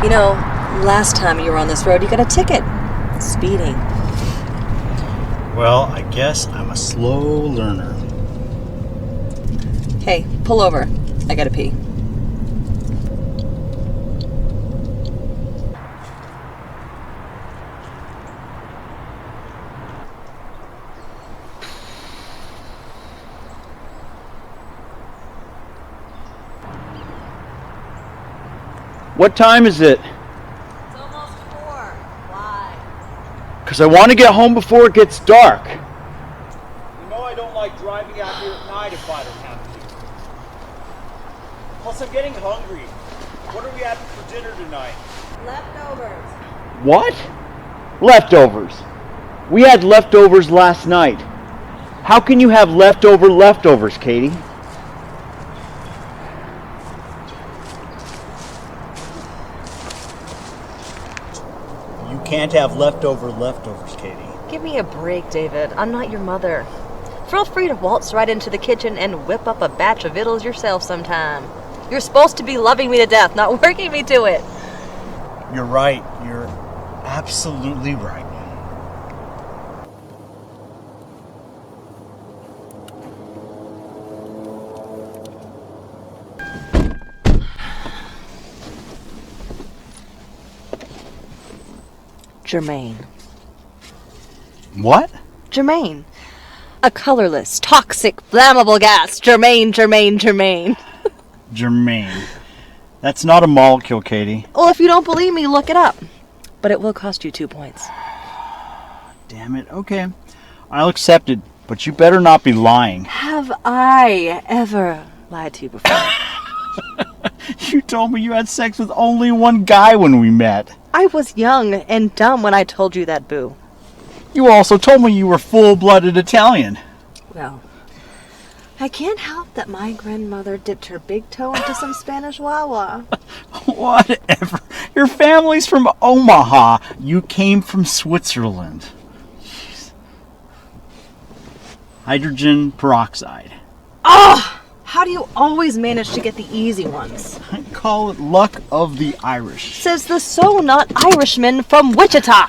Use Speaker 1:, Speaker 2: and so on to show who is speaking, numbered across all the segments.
Speaker 1: You know, last time you were on this road, you got a ticket. Speeding.
Speaker 2: Well, I guess I'm a slow learner.
Speaker 1: Hey, pull over. I gotta pee.
Speaker 3: What time is it?
Speaker 1: It's almost 4. Why?
Speaker 3: Because I want to get home before it gets dark. You know I don't like driving out here at night if I don't have to. Plus I'm getting hungry. What are we having for dinner tonight?
Speaker 1: Leftovers.
Speaker 3: What? Leftovers. We had leftovers last night. How can you have leftovers, Katie?
Speaker 2: You can't have leftovers, Katie.
Speaker 1: Give me a break, David. I'm not your mother. Feel free to waltz right into the kitchen and whip up a batch of victuals yourself sometime. You're supposed to be loving me to death, not working me to it.
Speaker 2: You're right. You're absolutely right.
Speaker 1: Germaine.
Speaker 2: What?
Speaker 1: Germaine. A colorless, toxic, flammable gas. Germaine.
Speaker 2: Germaine. That's not a molecule, Katie.
Speaker 1: Well, if you don't believe me, look it up. But it will cost you 2 points.
Speaker 2: Damn it. Okay. I'll accept it, but you better not be lying.
Speaker 1: Have I ever lied to you before?
Speaker 2: You told me you had sex with only one guy when we met.
Speaker 1: I was young and dumb when I told you that, boo.
Speaker 2: You also told me you were full-blooded Italian.
Speaker 1: Well, I can't help that my grandmother dipped her big toe into some Spanish Wawa.
Speaker 2: Whatever. Your family's from Omaha. You came from Switzerland. Jeez. Hydrogen peroxide.
Speaker 1: Oh! How do you always manage to get the easy ones?
Speaker 2: I call it luck of the Irish.
Speaker 1: Says the so-not Irishman from Wichita.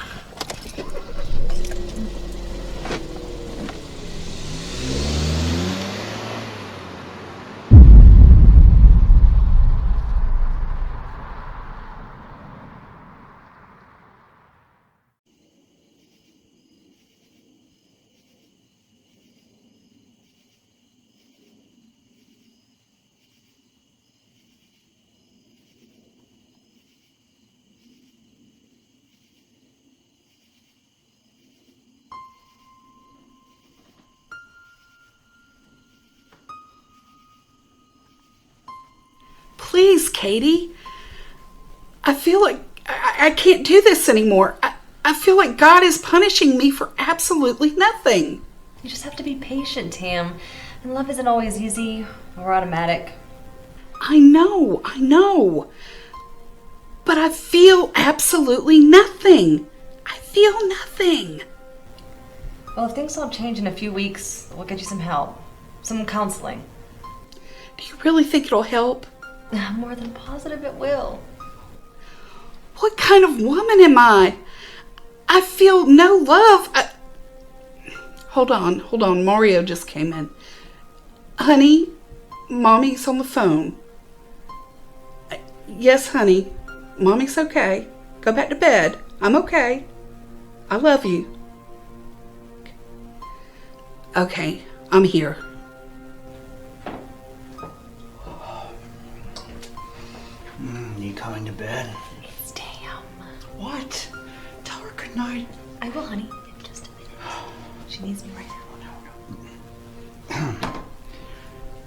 Speaker 4: Please, Katie. I feel like I can't do this anymore. I feel like God is punishing me for absolutely nothing.
Speaker 1: You just have to be patient, Tam. And love isn't always easy or automatic.
Speaker 4: I know. But I feel absolutely nothing. I feel nothing.
Speaker 1: Well, if things don't change in a few weeks, we'll get you some help. Some counseling.
Speaker 4: Do you really think it'll help?
Speaker 1: I'm more than positive it will.
Speaker 4: What kind of woman am I? I feel no love. Hold on. Mario just came in. Honey, Mommy's on the phone. Yes, honey. Mommy's okay. Go back to bed. I'm okay. I love you. Okay, I'm here.
Speaker 2: You coming to bed?
Speaker 1: It's Tam.
Speaker 2: What? Tell her good night.
Speaker 1: I will, honey. In just a minute. She needs me right now.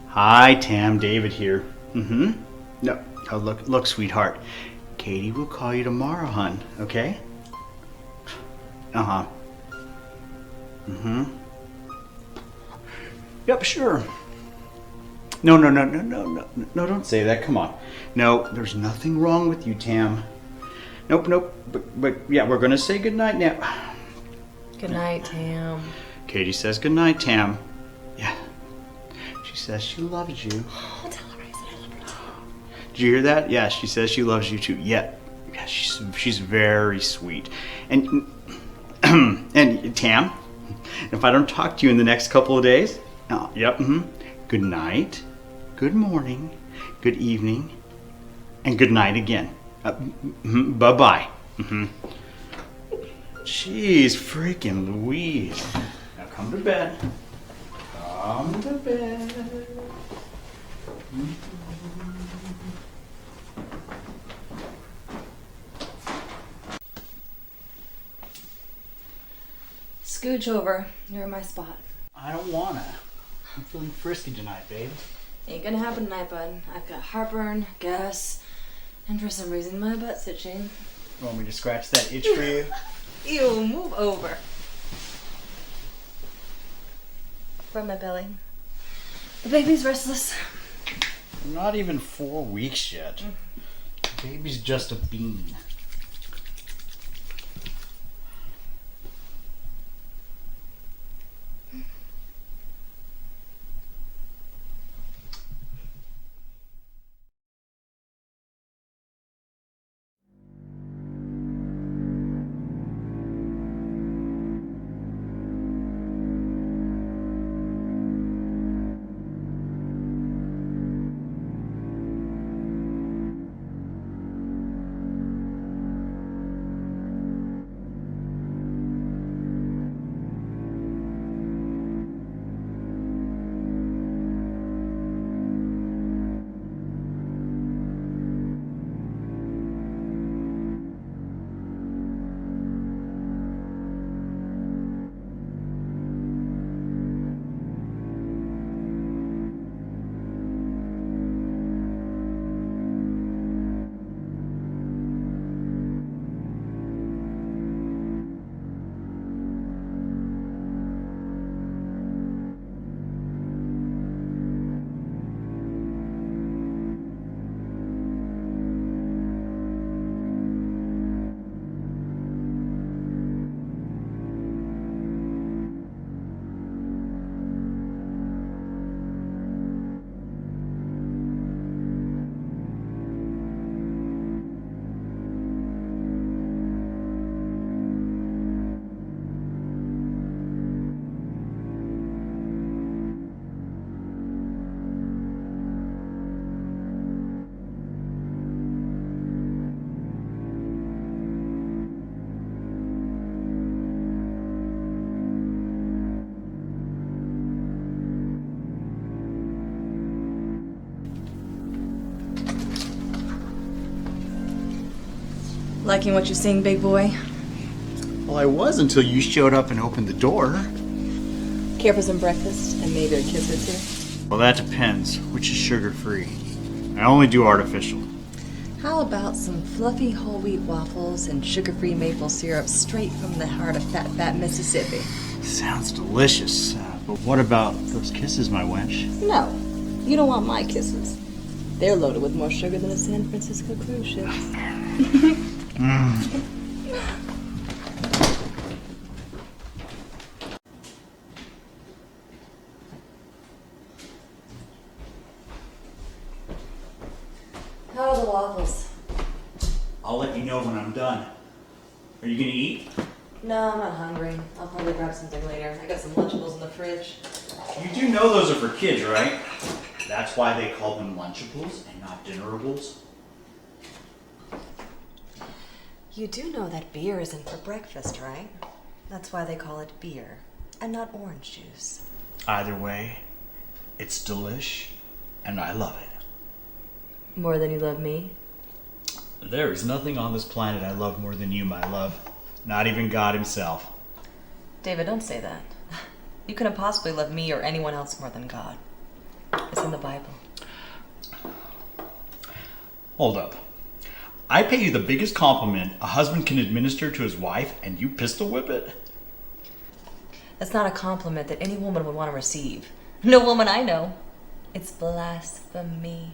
Speaker 2: Hi, Tam. David here. No. Oh, look, sweetheart. Katie will call you tomorrow, hon. Okay? Yep, sure. No, don't say that. Come on. No, there's nothing wrong with you, Tam. Nope. But yeah, we're gonna say goodnight now.
Speaker 1: Good night, Tam.
Speaker 2: Katie says goodnight, Tam. Yeah. She says she loves you.
Speaker 1: I'll tell her I said I love her too.
Speaker 2: Did you hear that? Yeah, she says she loves you too. Yeah, she's very sweet. And and Tam, if I don't talk to you in the next couple of days, good night, good morning, good evening, and good night again. Bye-bye. Jeez, freaking Louise. Now come to bed. Come to bed.
Speaker 1: Scooch over. You're in my spot.
Speaker 2: I don't wanna. I'm feeling frisky tonight, babe.
Speaker 1: Ain't gonna happen tonight, bud. I've got heartburn, gas, and for some reason my butt's itching.
Speaker 2: You want me to scratch that itch for you?
Speaker 1: Ew, move over. Rub my belly. The baby's restless.
Speaker 2: Not even 4 weeks yet. The baby's just a bean.
Speaker 1: Liking what you're seeing, big boy?
Speaker 2: Well, I was until you showed up and opened the door.
Speaker 1: Care for some breakfast and maybe a kiss or two?
Speaker 2: Well, that depends. Which is sugar-free? I only do artificial.
Speaker 1: How about some fluffy whole wheat waffles and sugar-free maple syrup straight from the heart of fat Mississippi?
Speaker 2: Sounds delicious. But what about those kisses, my wench?
Speaker 1: No, you don't want my kisses. They're loaded with more sugar than a San Francisco cruise ship. How are the waffles?
Speaker 2: I'll let you know when I'm done. Are you gonna eat?
Speaker 1: No, I'm not hungry. I'll probably grab something later. I got some Lunchables in the fridge.
Speaker 2: You do know those are for kids, right? That's why they call them Lunchables and not Dinnerables.
Speaker 1: You do know that beer isn't for breakfast, right? That's why they call it beer and not orange juice.
Speaker 2: Either way, it's delish, and I love it.
Speaker 1: More than you love me?
Speaker 2: There is nothing on this planet I love more than you, my love. Not even God himself.
Speaker 1: David, don't say that. You couldn't possibly love me or anyone else more than God. It's in the Bible.
Speaker 2: Hold up. I pay you the biggest compliment a husband can administer to his wife, and you pistol whip it?
Speaker 1: That's not a compliment that any woman would want to receive. No woman I know. It's blasphemy.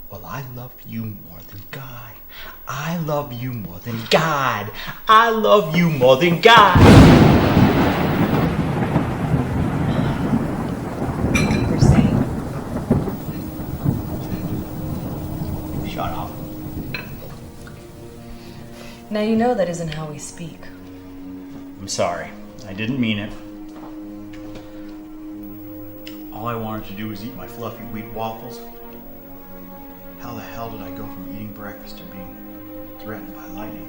Speaker 2: Well, I love you more than God. I love you more than God. I love you more than God.
Speaker 1: You're saying.
Speaker 2: Shut up.
Speaker 1: Now you know that isn't how we speak.
Speaker 2: I'm sorry. I didn't mean it. All I wanted to do was eat my fluffy wheat waffles. How the hell did I go from eating breakfast to being threatened by lightning?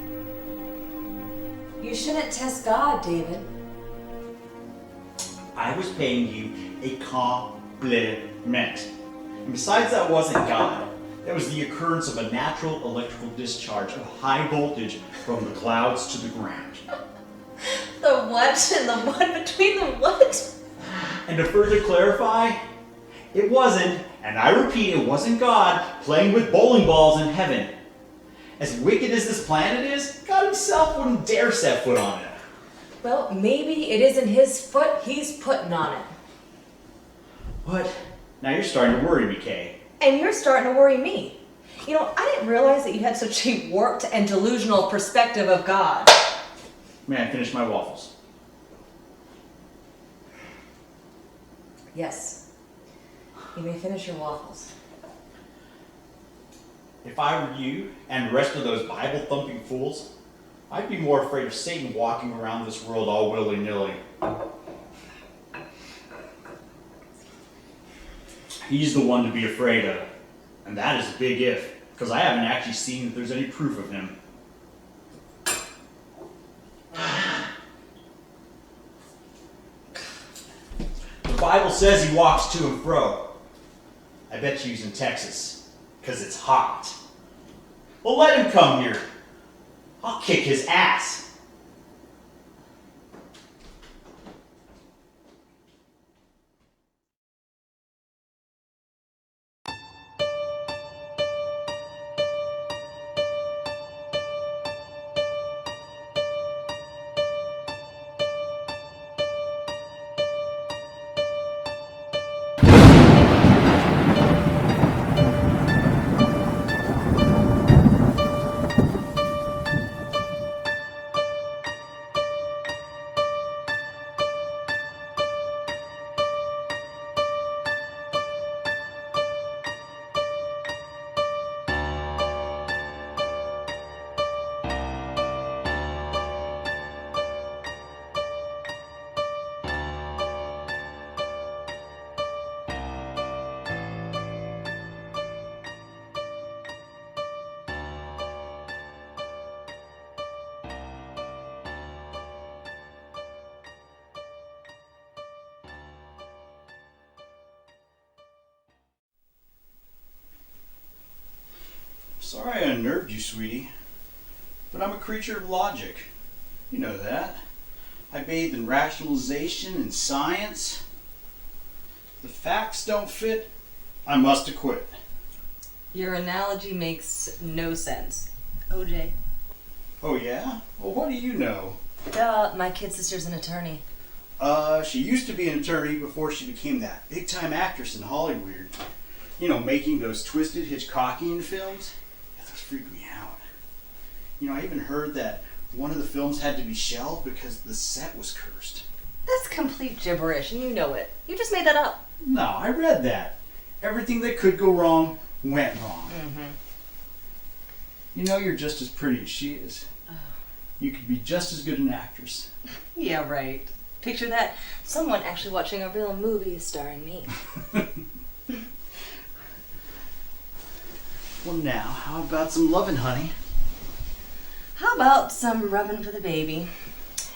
Speaker 1: You shouldn't test God, David.
Speaker 2: I was paying you a compliment. And besides, that wasn't God. That was the occurrence of a natural electrical discharge of high voltage from the clouds to the ground.
Speaker 1: The what and the what between the what?
Speaker 2: And to further clarify, it wasn't, and I repeat, it wasn't God playing with bowling balls in heaven. As wicked as this planet is, God himself wouldn't dare set foot on it.
Speaker 1: Well, maybe it isn't his foot he's putting on it.
Speaker 2: What? Now you're starting to worry me, Kay.
Speaker 1: And you're starting to worry me. You know, I didn't realize that you had such a warped and delusional perspective of God.
Speaker 2: May I finish my waffles?
Speaker 1: Yes. You may finish your waffles.
Speaker 2: If I were you and the rest of those Bible-thumping fools, I'd be more afraid of Satan walking around this world all willy-nilly. He's the one to be afraid of. And that is a big if, because I haven't actually seen that there's any proof of him. The Bible says he walks to and fro. I bet you he's in Texas, because it's hot. Well, let him come here. I'll kick his ass. Sorry I unnerved you, sweetie, but I'm a creature of logic. You know that. I bathe in rationalization and science. If the facts don't fit, I must acquit.
Speaker 1: Your analogy makes no sense. OJ.
Speaker 2: Oh yeah? Well, what do you know?
Speaker 1: Duh, my kid sister's an attorney.
Speaker 2: She used to be an attorney before she became that big-time actress in Hollywood. You know, making those twisted Hitchcockian films. Yeah, those freak me out. You know, I even heard that one of the films had to be shelved because the set was cursed.
Speaker 1: That's complete gibberish, and you know it. You just made that up.
Speaker 2: No, I read that. Everything that could go wrong went wrong.
Speaker 1: Mm-hmm.
Speaker 2: You know, you're just as pretty as she is. You could be just as good an actress.
Speaker 1: Yeah, right. Picture that. Someone actually watching a real movie starring me.
Speaker 2: Well, now, how about some lovin', honey?
Speaker 1: How about some rubbing for the baby?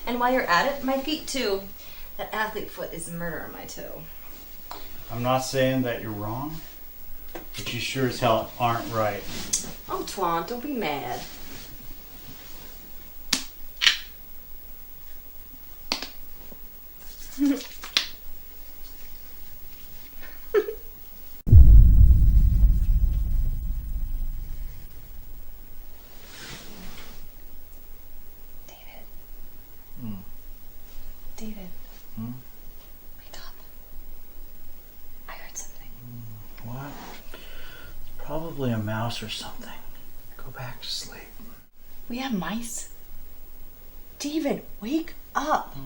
Speaker 1: And while you're at it, my feet too. That athlete foot is murder on my toe.
Speaker 2: I'm not saying that you're wrong, but you sure as hell aren't right.
Speaker 1: Oh, Twan, don't be mad. David. Wake up. I heard something.
Speaker 2: What? Probably a mouse or something. Go back to sleep.
Speaker 1: We have mice. David, wake up.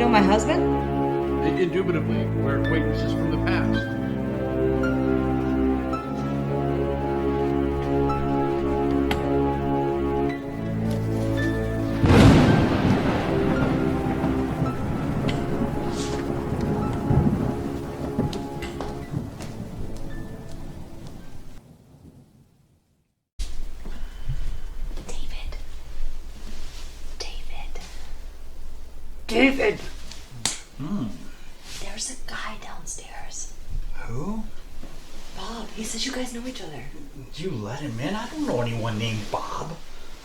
Speaker 1: know my husband?
Speaker 5: Indubitably, we're acquaintances from the past.
Speaker 1: David! There's a guy downstairs.
Speaker 2: Who?
Speaker 1: Bob, he says you guys know each other.
Speaker 2: You let him in? I don't know anyone named Bob.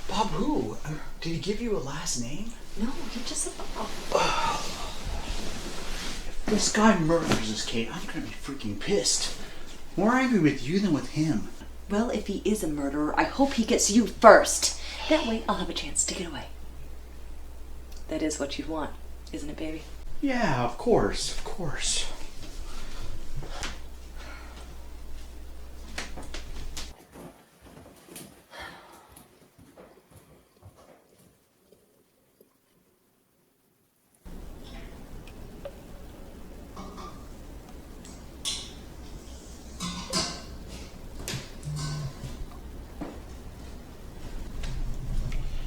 Speaker 2: Bob who? Did he give you a last name?
Speaker 1: No, he just said Bob.
Speaker 2: If this guy murders us, Kate, I'm gonna be freaking pissed. More angry with you than with him.
Speaker 1: Well, if he is a murderer, I hope he gets you first. That way I'll have a chance to get away. That is what you want, isn't it, baby?
Speaker 2: Yeah, of course, of course.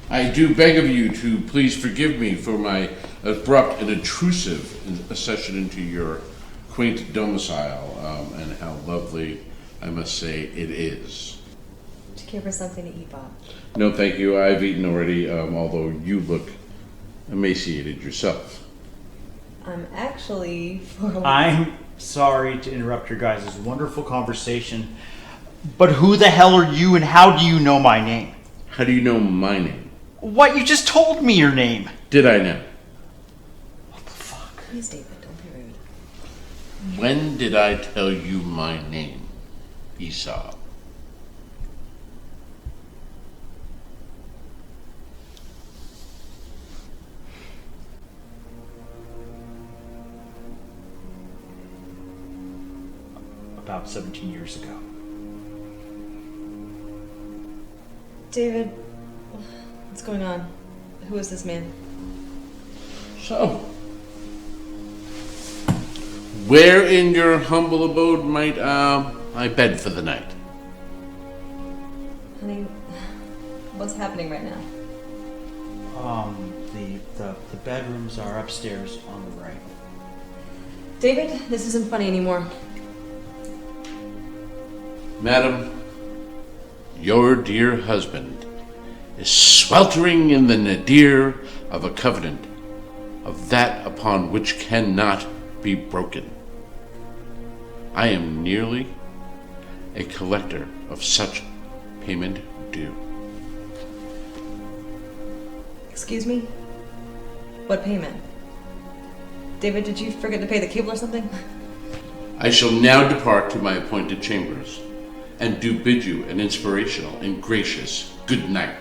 Speaker 5: I do beg of you to please forgive me for my abrupt and intrusive accession into your quaint domicile, and how lovely, I must say, it is.
Speaker 1: Do you care for something to eat, Bob?
Speaker 5: No, thank you. I've eaten already, although you look emaciated yourself.
Speaker 1: I'm actually
Speaker 2: I'm sorry to interrupt your guys' wonderful conversation, but who the hell are you and how do you know my name?
Speaker 5: How do you know my name?
Speaker 2: What? You just told me your name.
Speaker 5: Did I know?
Speaker 2: What the fuck?
Speaker 1: Please, David, don't be rude.
Speaker 5: When did I tell you my name, Esau?
Speaker 2: About 17 years ago.
Speaker 1: David, what's going on? Who is this man?
Speaker 5: So, where in your humble abode might I bed for the night?
Speaker 1: Honey, what's happening right now?
Speaker 2: The bedrooms are upstairs on the right.
Speaker 1: David, this isn't funny anymore.
Speaker 5: Madam, your dear husband is sweltering in the nadir of a covenant of that upon which cannot be broken. I am nearly a collector of such payment due.
Speaker 1: Excuse me? What payment? David, did you forget to pay the cable or something?
Speaker 5: I shall now depart to my appointed chambers, and do bid you an inspirational and gracious good night.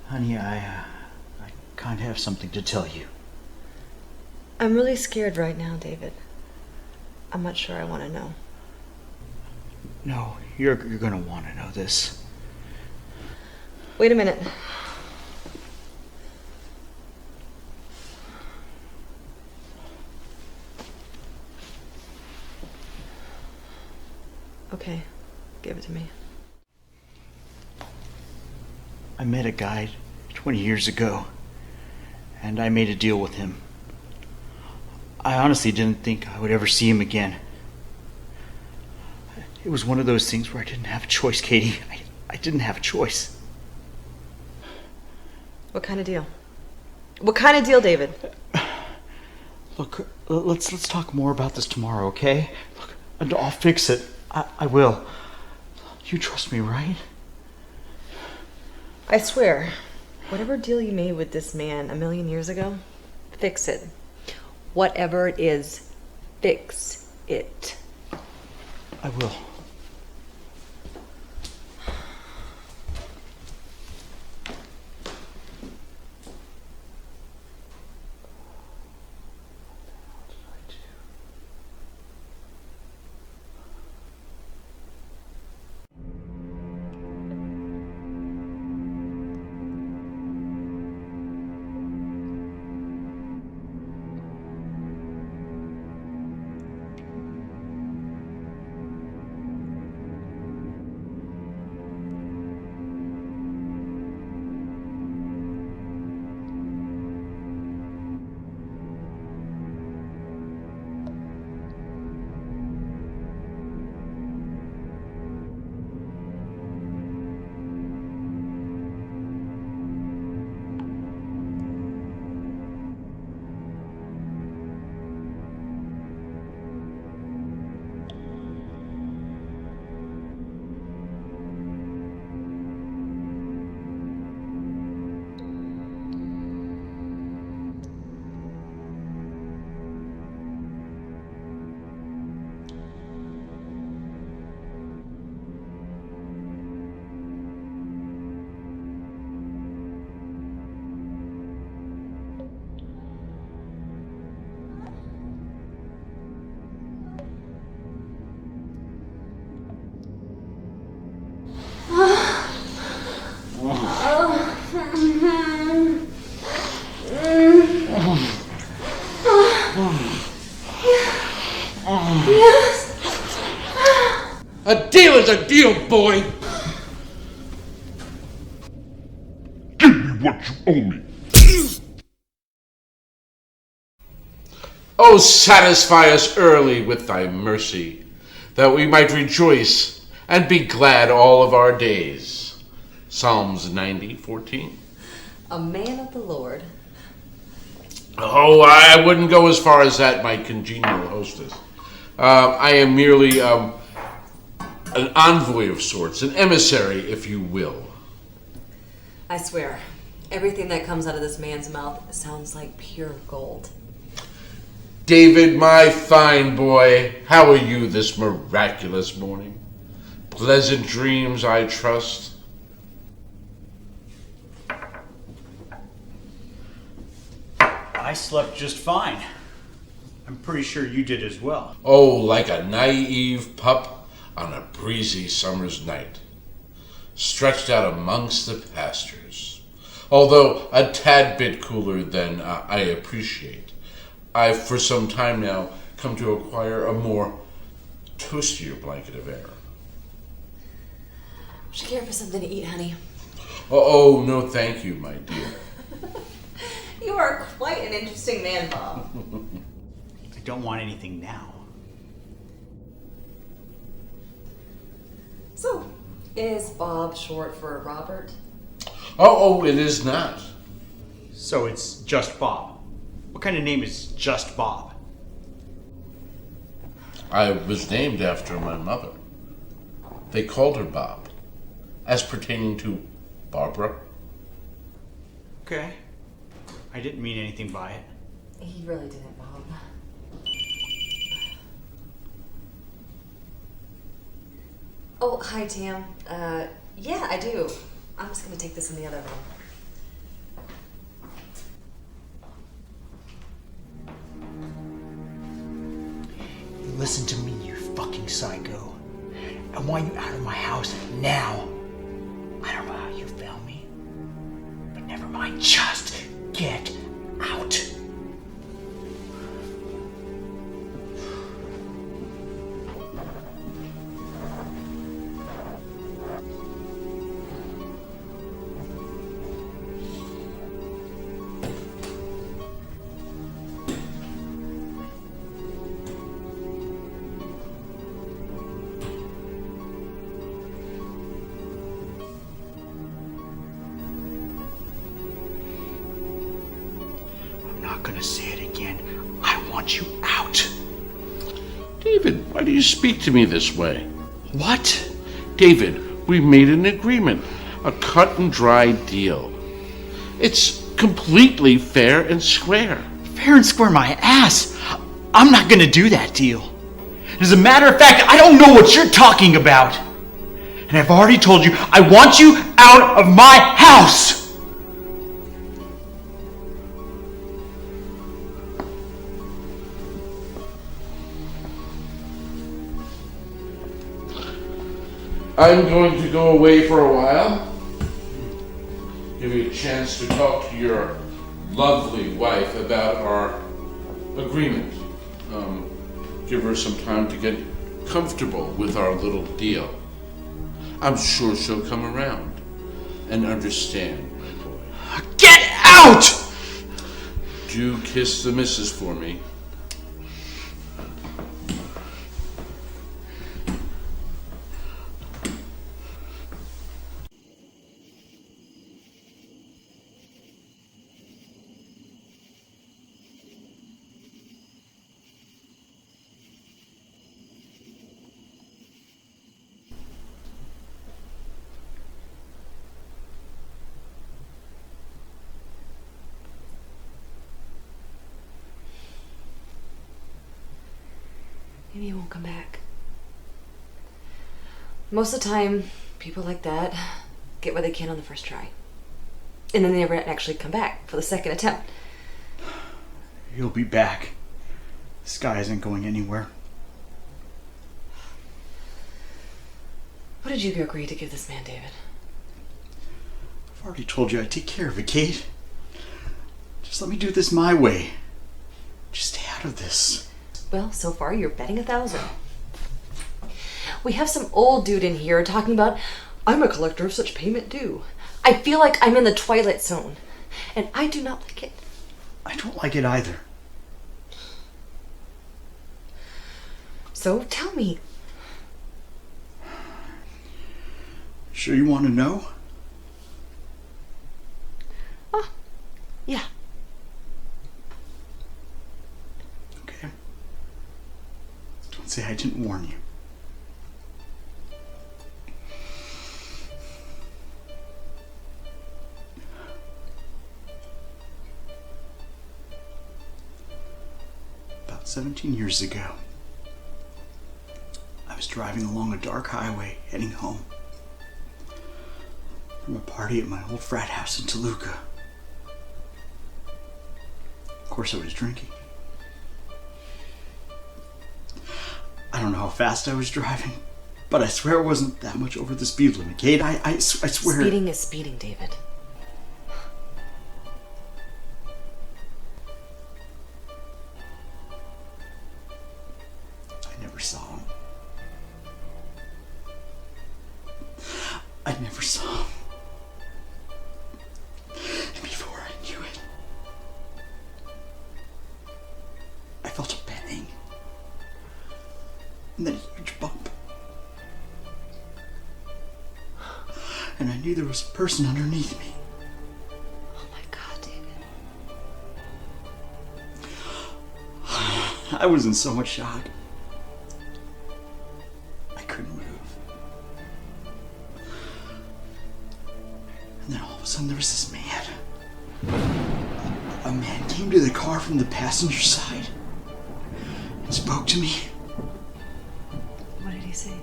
Speaker 2: Honey, I kind of have something to tell you.
Speaker 1: I'm really scared right now, David. I'm not sure I want to know.
Speaker 2: No, you're gonna want to know this.
Speaker 1: Wait a minute. Okay, give it to me.
Speaker 2: I met a guy 20 years ago, and I made a deal with him. I honestly didn't think I would ever see him again. It was one of those things where I didn't have a choice, Katie. I didn't have a choice.
Speaker 1: What kind of deal? What kind of deal, David?
Speaker 2: Look, let's talk more about this tomorrow, okay? Look, I'll fix it. I will. You trust me, right?
Speaker 1: I swear, whatever deal you made with this man a million years ago, fix it. Whatever it is, fix it.
Speaker 2: I will.
Speaker 5: A deal is a deal, boy!
Speaker 6: Give me what you owe me.
Speaker 5: Oh, satisfy us early with thy mercy, that we might rejoice and be glad all of our days. Psalms 90:14.
Speaker 1: A man of the Lord.
Speaker 5: Oh, I wouldn't go as far as that, my congenial hostess. I am merely an envoy of sorts, an emissary, if you will.
Speaker 1: I swear, everything that comes out of this man's mouth sounds like pure gold.
Speaker 5: David, my fine boy, how are you this miraculous morning? Pleasant dreams, I trust.
Speaker 2: I slept just fine. I'm pretty sure you did as well.
Speaker 5: Oh, like a naive pup on a breezy summer's night, stretched out amongst the pastures. Although a tad bit cooler than I appreciate. I've for some time now come to acquire a more toastier blanket of air.
Speaker 1: Would you care for something to eat, honey?
Speaker 5: Oh, no thank you, my dear.
Speaker 1: You are quite an interesting man, Bob.
Speaker 2: I don't want anything now.
Speaker 1: So, is Bob short for Robert?
Speaker 5: Oh, it is not.
Speaker 2: So it's just Bob. What kind of name is just Bob?
Speaker 5: I was named after my mother. They called her Bob, as pertaining to Barbara.
Speaker 2: Okay. I didn't mean anything by it.
Speaker 1: He really didn't, Bob. Oh, hi, Tam. Yeah, I do. I'm just gonna take this in the other room.
Speaker 7: Listen to me, you fucking psycho. I want you out of my house now. I don't know how you found me, but never mind. Just get out. I'm not gonna say it again. I want
Speaker 2: want you out.
Speaker 5: David, why do you speak to me this way?
Speaker 2: What?
Speaker 5: David, we made an agreement, a cut and dry deal. It's completely fair and square.
Speaker 2: Fair and square my ass. I'm not gonna do that deal. As a matter of fact, I don't know what you're talking about. And I've already told you, I want you out of my house!
Speaker 5: I'm going to go away for a while. Give you a chance to talk to your lovely wife about our agreement. Give her some time to get comfortable with our little deal. I'm sure she'll come around and understand, my boy.
Speaker 2: Get out!
Speaker 5: Do kiss the missus for me.
Speaker 1: Maybe he won't come back. Most of the time, people like that get what they can on the first try. And then they never actually come back for the second attempt.
Speaker 2: He'll be back. This guy isn't going anywhere.
Speaker 1: What did you agree to give this man, David?
Speaker 2: I've already told you I'd take care of it, Kate. Just let me do this my way. Just stay out of this.
Speaker 1: Well, so far you're betting 1,000. We have some old dude in here talking about, I'm a collector of such payment due. I feel like I'm in the Twilight Zone, and I do not like it.
Speaker 2: I don't like it either.
Speaker 1: So tell me.
Speaker 2: Sure you want to know?
Speaker 1: Yeah.
Speaker 2: Okay. Don't say I didn't warn you. About 17 years ago, I was driving along a dark highway heading home from a party at my old frat house in Toluca. Of course I was drinking. I don't know how fast I was driving, but I swear it wasn't that much over the speed limit, Kate. I swear.
Speaker 1: Speeding is speeding, David.
Speaker 2: I never saw him. I never saw him. And before I knew it, I felt a bang. And then a huge bump. And I knew there was a person underneath me.
Speaker 1: Oh my God, David.
Speaker 2: I was in so much shock. I couldn't move. And then all of a sudden there was this man. A man came to the car from the passenger side and spoke to me.
Speaker 1: What did he say?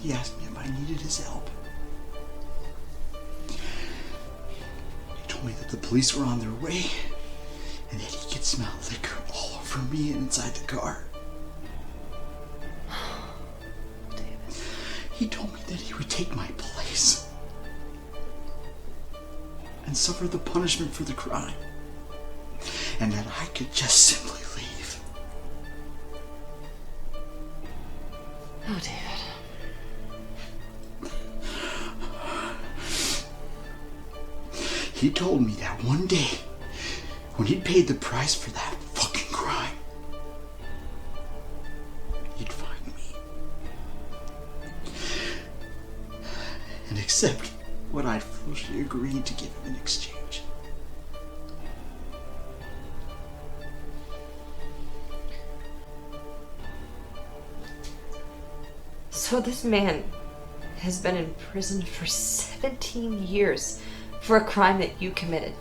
Speaker 2: He asked me if I needed his help. He told me that the police were on their way and that he could smell liquor all over me and inside the car.
Speaker 1: David.
Speaker 2: He told me that he would take my place and suffer the punishment for the crime, and that I could just simply leave.
Speaker 1: Oh, David.
Speaker 2: He told me that one day, when he'd paid the price for that fucking crime, he'd find me and accept what I'd foolishly agreed to give him in exchange.
Speaker 1: So this man has been in prison for 17 years for a crime that you committed.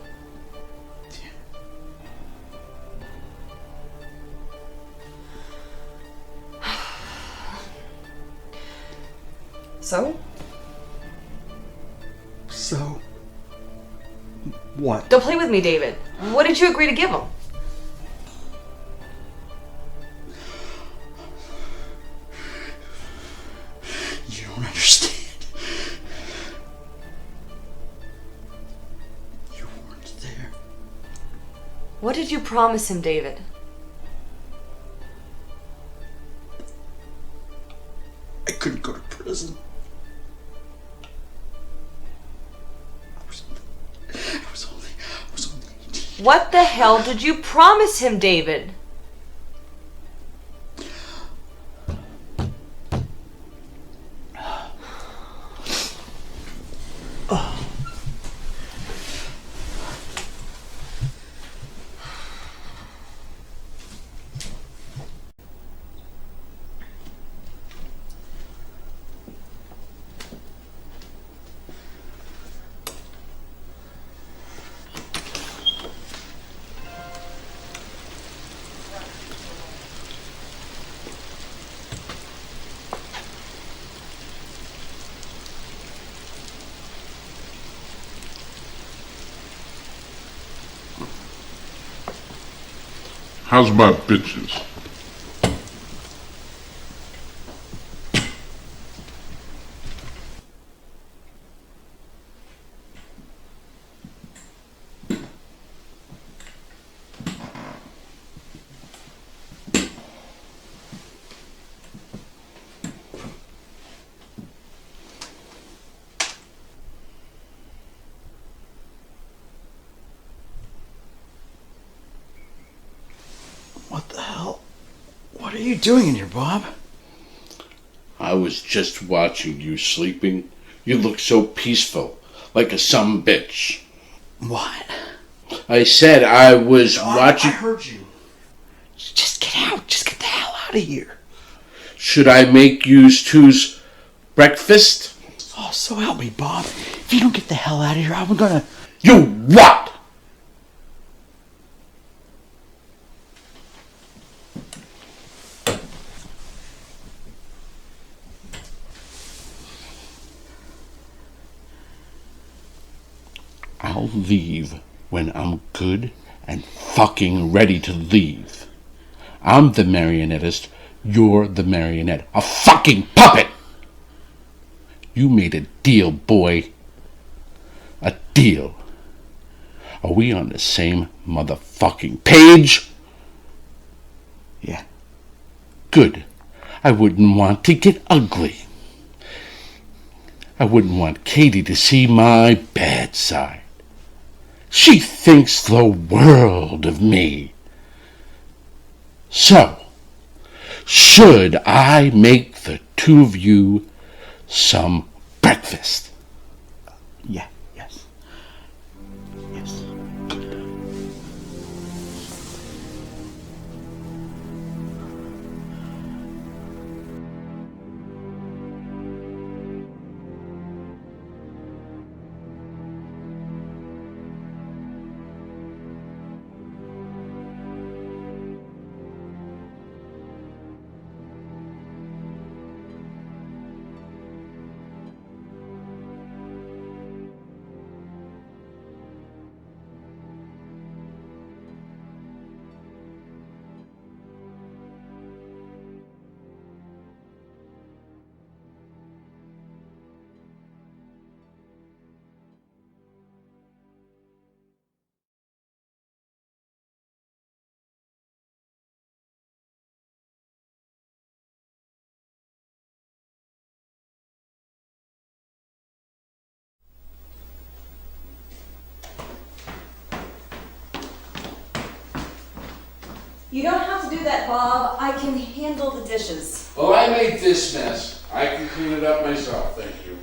Speaker 1: So?
Speaker 2: So? What?
Speaker 1: Don't play with me, David. What did you agree to give him?
Speaker 2: You don't understand. You weren't there.
Speaker 1: What did you promise him, David?
Speaker 2: I couldn't go to prison. I was only 18.
Speaker 1: What the hell did you promise him, David?
Speaker 6: How's my bitches?
Speaker 2: What the hell? What are you doing in here, Bob?
Speaker 5: I was just watching you sleeping. You look so peaceful, like a sumbitch.
Speaker 2: What?
Speaker 5: I said I was watching...
Speaker 2: I heard you. Just get out. Just get the hell out of here.
Speaker 5: Should I make yous two's breakfast?
Speaker 2: Oh, so help me, Bob. If you don't get the hell out of here, I'm gonna...
Speaker 5: You what? I'll leave when I'm good and fucking ready to leave. I'm the marionettist, you're the marionette. A fucking puppet! You made a deal, boy. A deal. Are we on the same motherfucking page?
Speaker 2: Yeah.
Speaker 5: Good. I wouldn't want to get ugly. I wouldn't want Katie to see my bad side. She thinks the world of me. So, should I make the two of you some breakfast?
Speaker 2: Yeah. Yes. Yes.
Speaker 1: You don't have to do that, Bob. I can handle the dishes.
Speaker 5: Well, I made this mess. I can clean it up myself, thank you.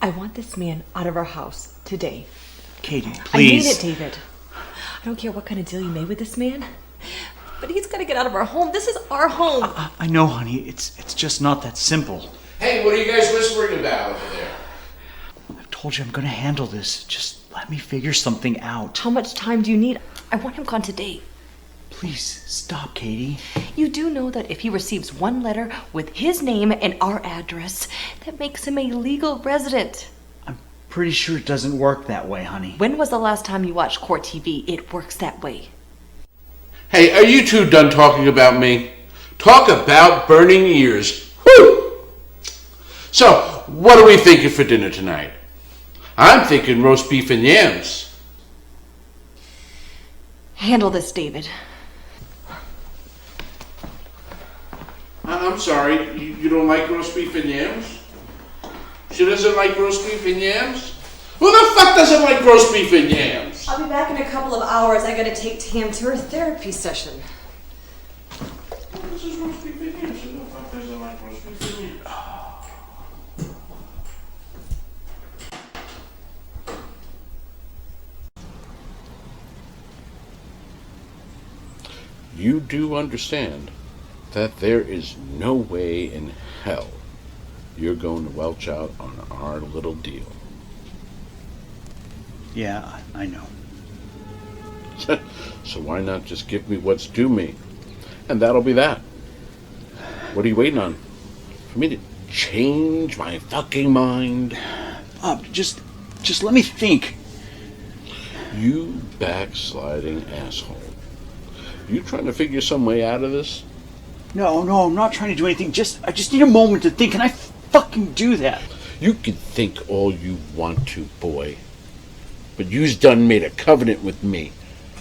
Speaker 1: I want this man out of our house today.
Speaker 2: Katie,
Speaker 1: I mean
Speaker 2: please.
Speaker 1: it, David. I don't care what kind of deal you made with this man, but he's got to get out of our home. This is our home.
Speaker 2: I know, honey. It's just not that simple.
Speaker 5: Hey, what are you guys whispering about over there?
Speaker 2: I told you I'm gonna handle this. Just let me figure something out.
Speaker 1: How much time do you need? I want him gone today.
Speaker 2: Please stop, Katie.
Speaker 1: You do know that if he receives one letter with his name and our address, that makes him a legal resident.
Speaker 2: I'm pretty sure it doesn't work that way, honey.
Speaker 1: When was the last time you watched court TV? It works that way.
Speaker 5: Hey, are you two done talking about me? Talk about burning ears. Whew! So, what are we thinking for dinner tonight? I'm thinking roast beef and yams.
Speaker 1: Handle this, David.
Speaker 5: I'm sorry, you don't like roast beef and yams? She doesn't like roast beef and yams? Who the fuck doesn't like roast beef and yams?
Speaker 1: I'll be back in a couple of hours. I gotta take Tam to her therapy session.
Speaker 5: This is roast beef and yams. Who the fuck doesn't like roast beef and yams? You do understand that there is no way in hell you're going to welch out on our little deal.
Speaker 2: Yeah, I know.
Speaker 5: So why not just give me what's due me? And that'll be that. What are you waiting on? For me to change my fucking mind?
Speaker 2: Just let me think.
Speaker 5: You backsliding asshole. You trying to figure some way out of this?
Speaker 2: No, I'm not trying to do anything. I just need a moment to think. Can I fucking do that?
Speaker 5: You can think all you want to, boy. But you's done made a covenant with me.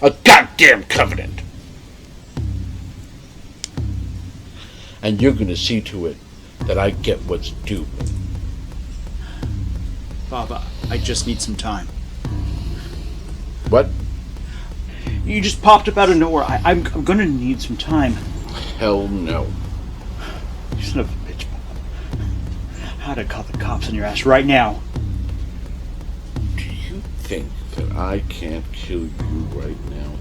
Speaker 5: A goddamn covenant! And you're gonna see to it that I get what's due.
Speaker 2: Bob, I just need some time.
Speaker 5: What?
Speaker 2: You just popped up out of nowhere. I'm gonna need some time.
Speaker 5: Hell no.
Speaker 2: You son of a bitch, Bob. How to call the cops on your ass right now.
Speaker 5: Do you think that I can't kill you right now?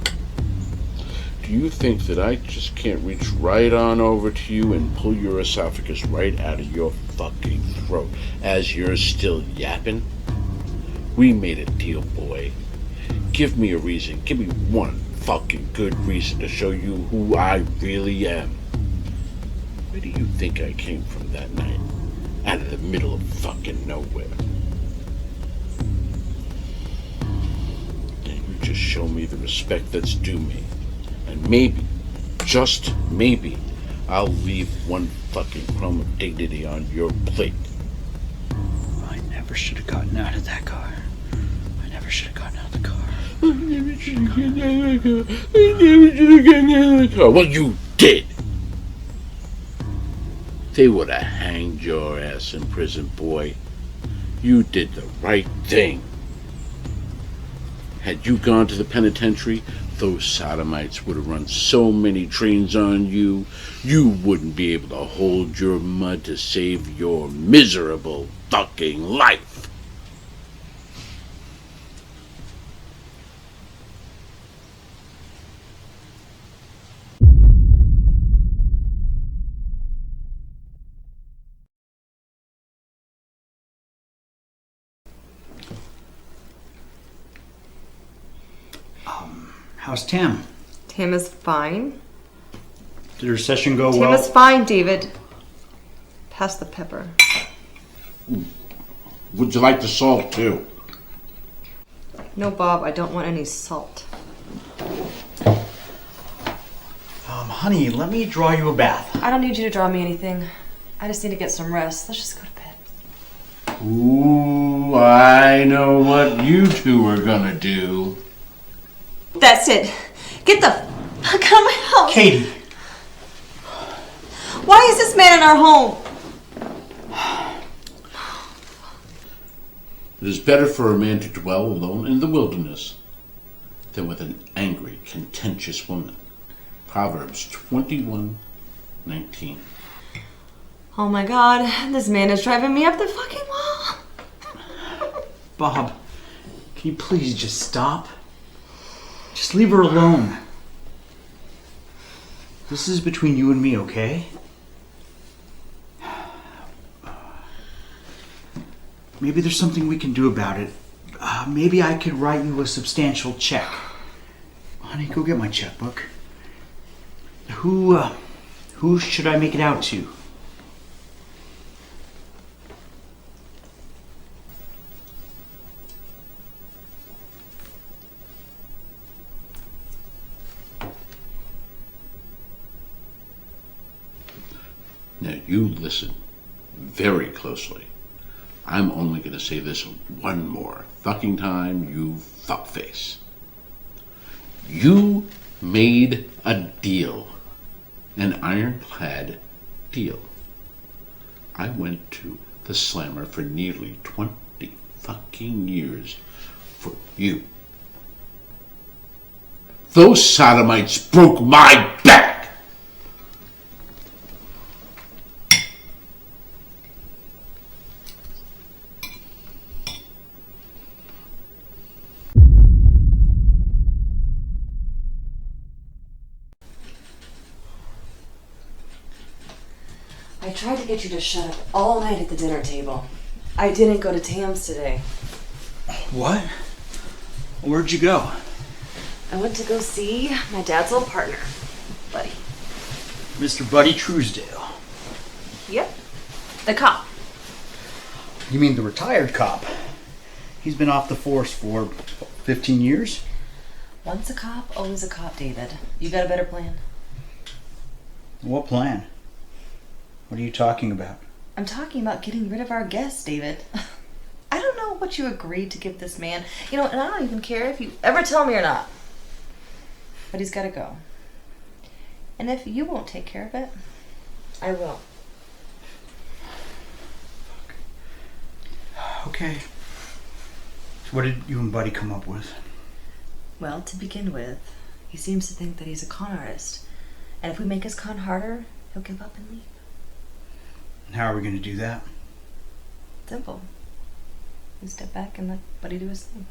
Speaker 5: Do you think that I just can't reach right on over to you and pull your esophagus right out of your fucking throat as you're still yapping? We made a deal, boy. Give me a reason. Give me one fucking good reason to show you who I really am. Where do you think I came from that night? Out of the middle of fucking nowhere. And you just show me the respect that's due me. And maybe, just maybe, I'll leave one fucking crumb of dignity on your plate.
Speaker 2: I never should have gotten out of that car. I never should have gotten out of the car.
Speaker 5: I never should have gotten out of the car. I never should have gotten out of the car. Well, you did. They would have hanged your ass in prison, boy. You did the right thing. Had you gone to the penitentiary, those sodomites would have run so many trains on you, you wouldn't be able to hold your mud to save your miserable fucking life.
Speaker 2: How's Tam?
Speaker 1: Tam is fine.
Speaker 2: Did her session go
Speaker 1: Tam
Speaker 2: well?
Speaker 1: is fine, David. Pass the pepper.
Speaker 5: Would you like the salt too?
Speaker 1: No, Bob, I don't want any salt.
Speaker 2: Honey, let me draw you a bath.
Speaker 1: I don't need you to draw me anything. I just need to get some rest. Let's just go to bed.
Speaker 5: Ooh, I know what you two are gonna do.
Speaker 1: That's it. Get the fuck out of my house.
Speaker 2: Katie!
Speaker 1: Why is this man in our home?
Speaker 5: It is better for a man to dwell alone in the wilderness than with an angry, contentious woman. Proverbs 21:19.
Speaker 1: Oh my god, this man is driving me up the fucking wall.
Speaker 2: Bob, can you please just stop? Just leave her alone. This is between you and me, okay? Maybe there's something we can do about it. Maybe I could write you a substantial check. Honey, go get my checkbook. Who should I make it out to?
Speaker 5: Now you listen very closely. I'm only going to say this one more fucking time, you fuckface. You made a deal. An ironclad deal. I went to the Slammer for nearly 20 fucking years for you. Those sodomites broke my back!
Speaker 1: I tried to get you to shut up all night at the dinner table. I didn't go to Tam's today.
Speaker 2: What? Where'd you go?
Speaker 1: I went to go see my dad's old partner, Buddy.
Speaker 2: Mr. Buddy Truesdale.
Speaker 1: Yep. The cop.
Speaker 2: You mean the retired cop? He's been off the force for 15 years?
Speaker 1: Once a cop, always a cop, David. You got a better plan?
Speaker 2: What plan? What are you talking about?
Speaker 1: I'm talking about getting rid of our guest, David. I don't know what you agreed to give this man. You know, and I don't even care if you ever tell me or not. But he's got to go. And if you won't take care of it, I will.
Speaker 2: Okay. So what did you and Buddy come up with?
Speaker 1: Well, to begin with, he seems to think that he's a con artist. And if we make his con harder, he'll give up and leave.
Speaker 2: And how are we going to do that?
Speaker 1: Simple. We step back and let Buddy do his thing.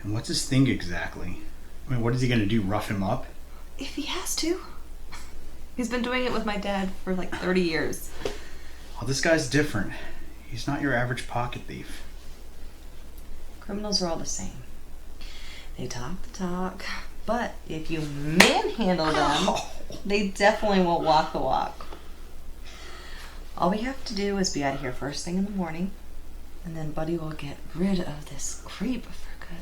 Speaker 2: And what's his thing exactly? I mean, what is he going to do, rough him up?
Speaker 1: If he has to. He's been doing it with my dad for like 30 years.
Speaker 2: Well, this guy's different. He's not your average pocket thief.
Speaker 1: Criminals are all the same. They talk the talk, but if you manhandle them, they definitely won't walk the walk. All we have to do is be out of here first thing in the morning, and then Buddy will get rid of this creep for good.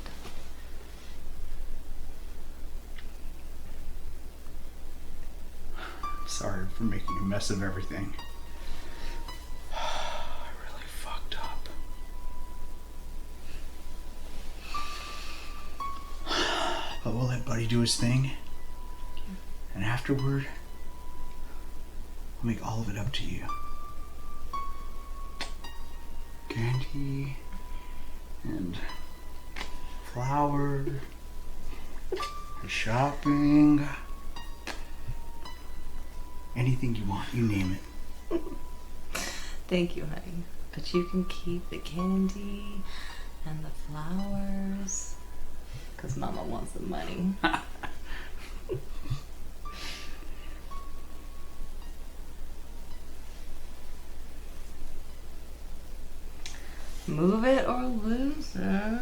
Speaker 2: Sorry for making a mess of everything. I really fucked up. But we'll let Buddy do his thing. And afterward, we'll make all of it up to you. Candy and flour, shopping, anything you want, you name it.
Speaker 1: Thank you, honey. But you can keep the candy and the flowers, because Mama wants the money. Move it or lose it.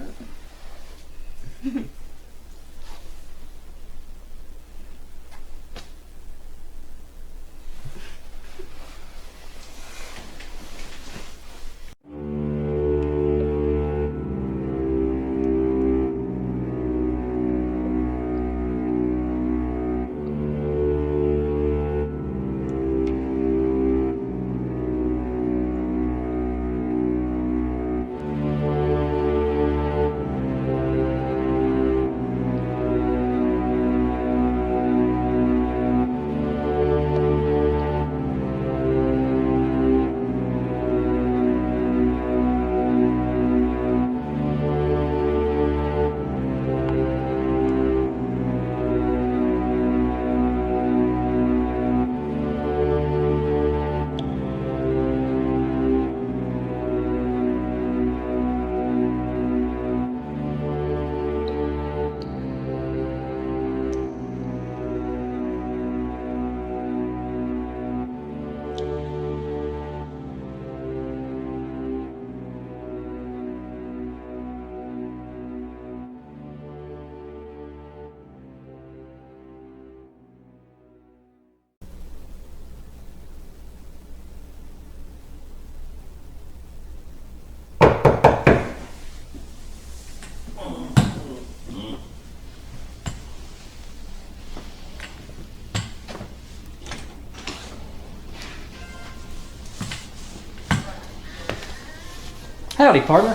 Speaker 8: Howdy, partner.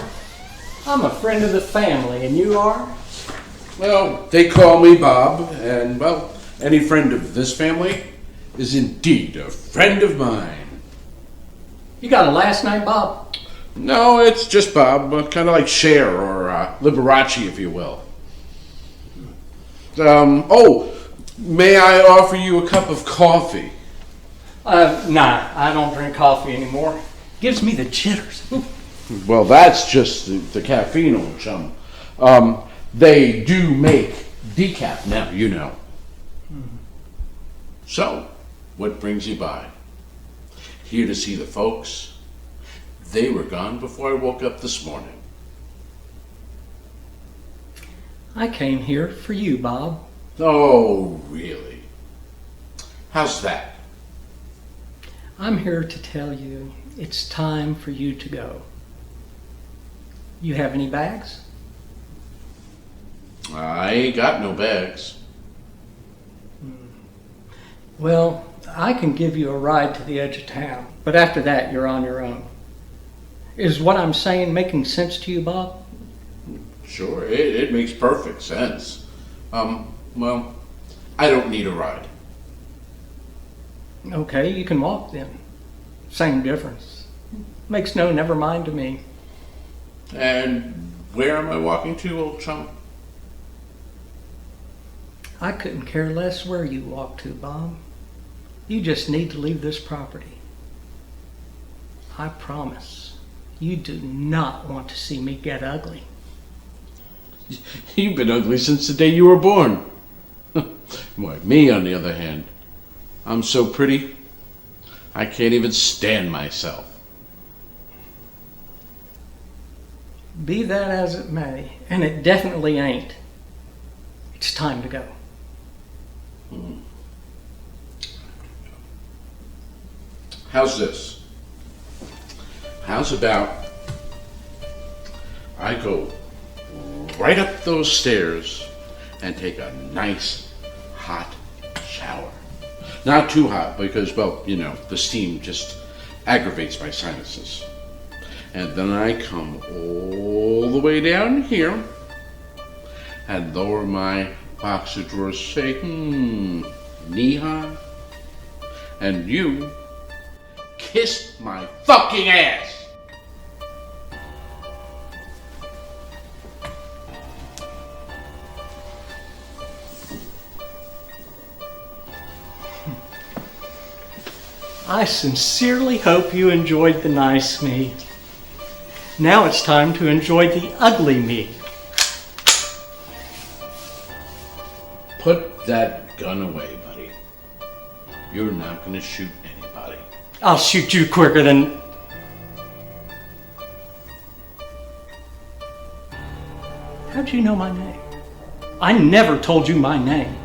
Speaker 8: I'm a friend of the family, and you are?
Speaker 5: Well, they call me Bob, and, well, any friend of this family is indeed a friend of mine.
Speaker 8: You got a last name, Bob?
Speaker 5: No, it's just Bob, kind of like Cher or Liberace, if you will. May I offer you a cup of coffee?
Speaker 8: Nah, I don't drink coffee anymore. Gives me the jitters.
Speaker 5: Well, that's just the caffeine, old chum. They do make decaf now, you know. So, what brings you by? Here to see the folks? They were gone before I woke up this morning.
Speaker 8: I came here for you, Bob.
Speaker 5: Oh, really? How's that?
Speaker 8: I'm here to tell you it's time for you to go. You have any bags?
Speaker 5: I ain't got no bags.
Speaker 8: Well, I can give you a ride to the edge of town, but after that, you're on your own. Is what I'm saying making sense to you, Bob?
Speaker 5: Sure, it makes perfect sense. Well, I don't need a ride.
Speaker 8: Okay, you can walk then. Same difference. Makes no never mind to me.
Speaker 5: And where am I walking to, old chum?
Speaker 8: I couldn't care less where you walk to, Bob. You just need to leave this property. I promise. You do not want to see me get ugly.
Speaker 5: You've been ugly since the day you were born. Why, me, on the other hand, I'm so pretty, I can't even stand myself.
Speaker 8: Be that as it may, and it definitely ain't. It's time to go.
Speaker 5: How's this? How's about I go right up those stairs and take a nice hot shower. Not too hot because, well, you know, the steam just aggravates my sinuses. And then I come all the way down here and lower my boxer drawers, say, knee high, and you kiss my fucking ass.
Speaker 8: I sincerely hope you enjoyed the nice me. Now it's time to enjoy the ugly me.
Speaker 5: Put that gun away, buddy. You're not gonna shoot anybody.
Speaker 8: I'll shoot you quicker than... How'd you know my name? I never told you my name.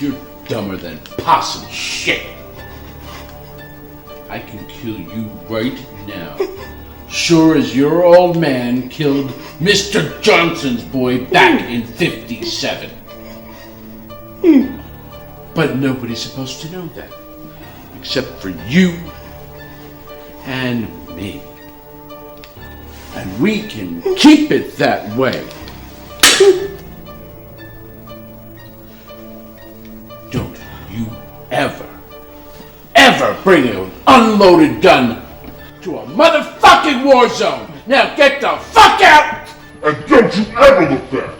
Speaker 5: You're dumber than possum shit. I can kill you right now. Sure as your old man killed Mr. Johnson's boy back in 57. But nobody's supposed to know that. Except for you and me. And we can keep it that way. Don't you ever bring an unloaded gun to a motherfucking war zone. Now get the fuck out!
Speaker 6: And don't you ever look back!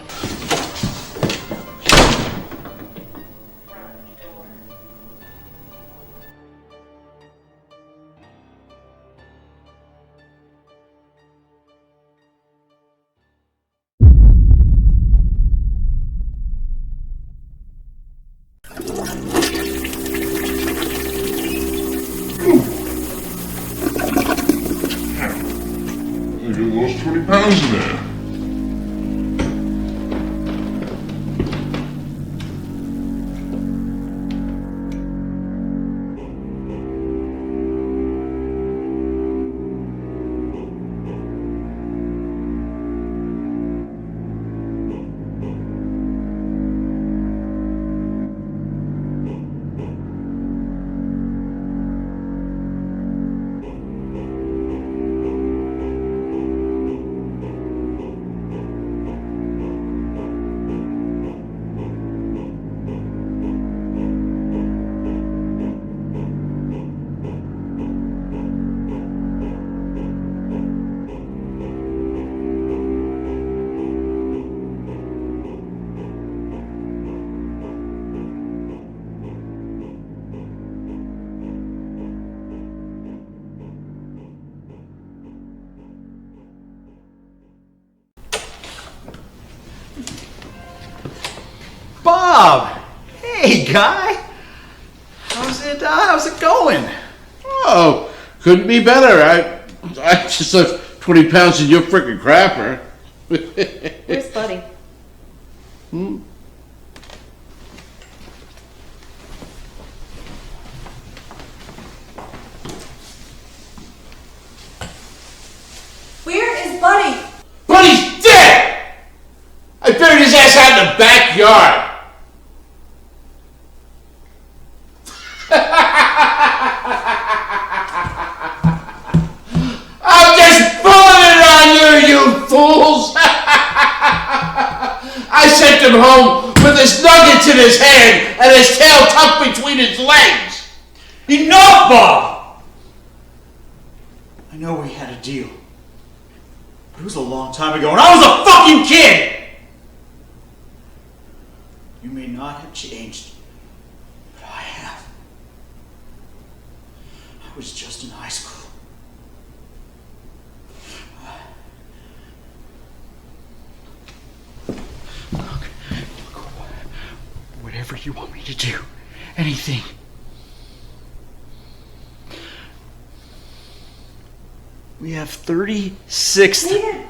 Speaker 6: You lost 20 pounds in there.
Speaker 2: Bob! Hey, guy! How's it going?
Speaker 5: Oh, couldn't be better. I just left 20 pounds in your frickin' crapper.
Speaker 1: Where's Buddy? Where is Buddy?
Speaker 5: Buddy's dead! I buried his ass out in the backyard. I'm just pulling it on you fools! I sent him home with his nuggets in his hand and his tail tucked between his legs.
Speaker 3: Enough, Bob! I know we had a deal. But it was a long time ago, and I was a fucking kid! You may not have changed, but I have. I was just in high school. Look, whatever you want me to do, anything. We have 36.
Speaker 1: David!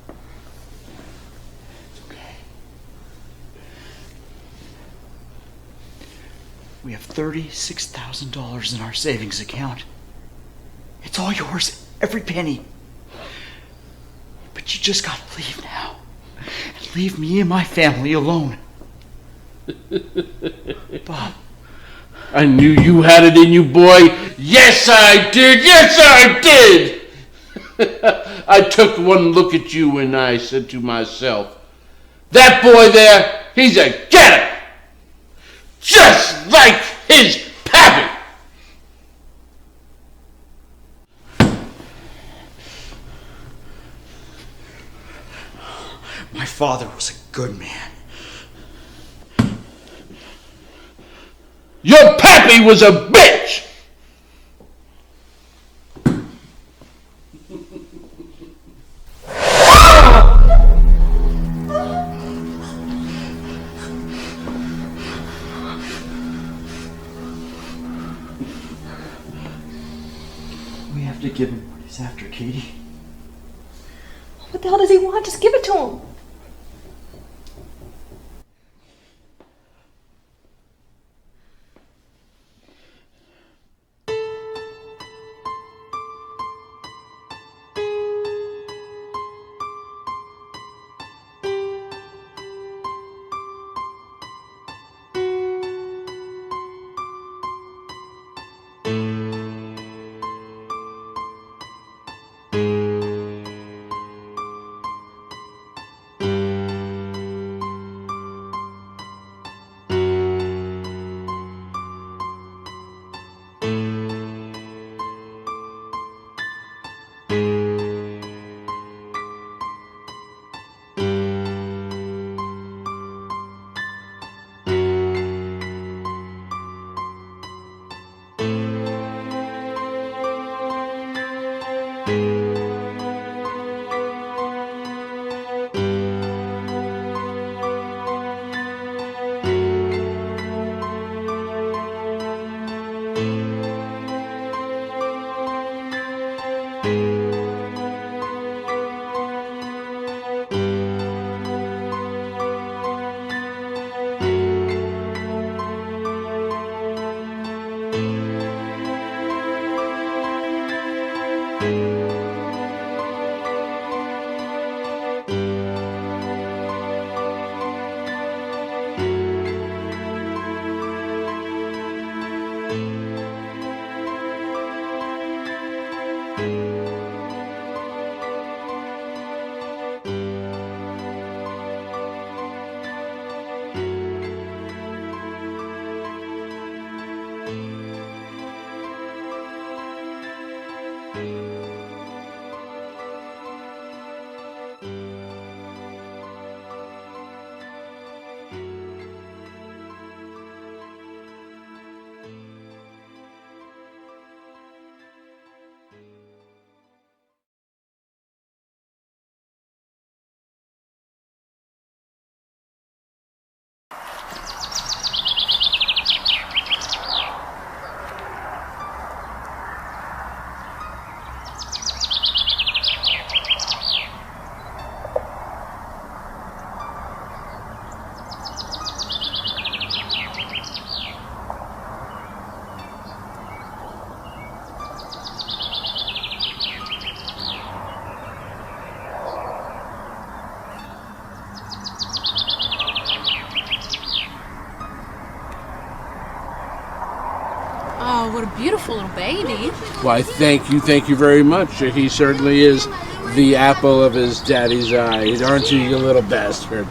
Speaker 3: It's okay. We have $36,000 in our savings account. It's all yours, every penny. But you just gotta leave now. And leave me and my family alone. Bob.
Speaker 5: I knew you had it in you, boy. Yes, I did. Yes, I did. I took one look at you and I said to myself, that boy there, he's a getter. Just like his pappy.
Speaker 3: My father was a good man.
Speaker 5: Your pappy was a bitch!
Speaker 3: We have to give him what he's after, Katie.
Speaker 1: What the hell does he want? Just give it to him.
Speaker 9: beautiful little baby.
Speaker 5: Why, thank you very much. He certainly is the apple of his daddy's eye. Aren't you, you little bastard?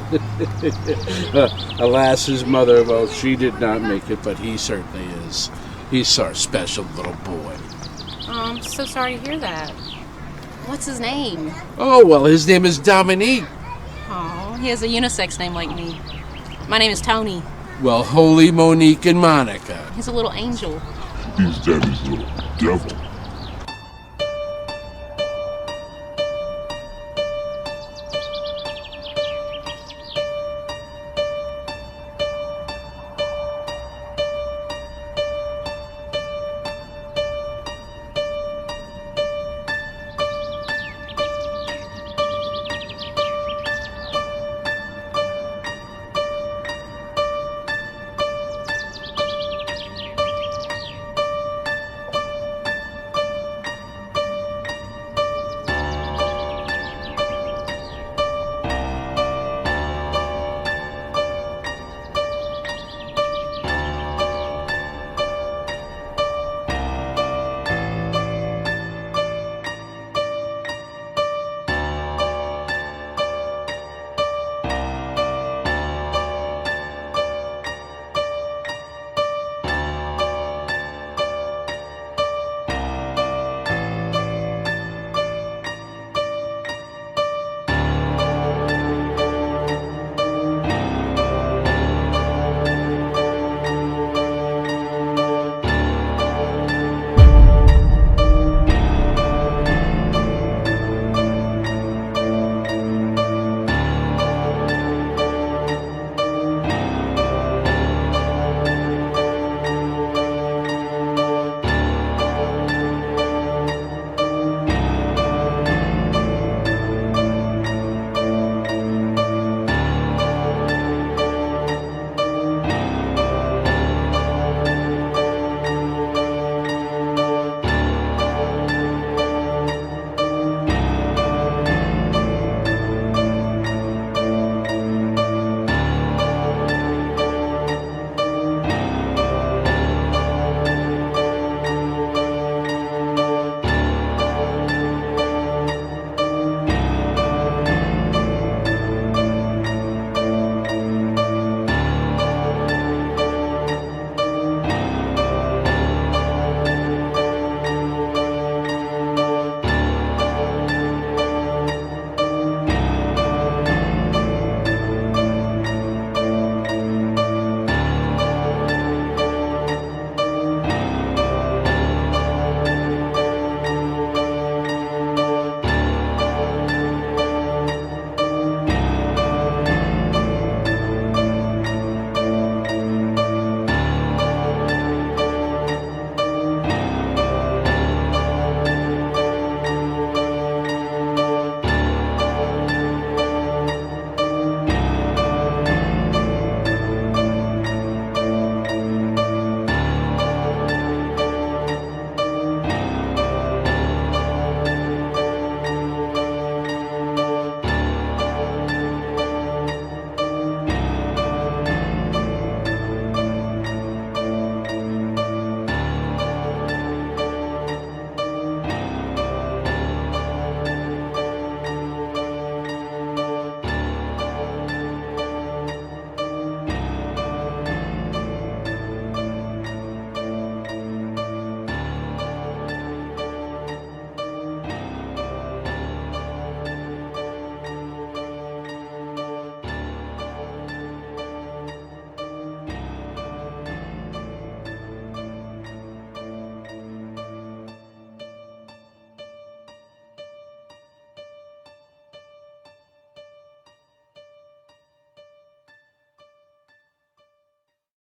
Speaker 5: Alas, his mother, well, she did not make it, but he certainly is. He's our special little boy.
Speaker 9: Oh, I'm so sorry to hear that. What's his name?
Speaker 5: Oh, well, his name is Dominique.
Speaker 9: Oh, he has a unisex name like me. My name is Tony.
Speaker 5: Well, holy Monique and Monica.
Speaker 9: He's a little angel.
Speaker 6: He's daddy's little devil.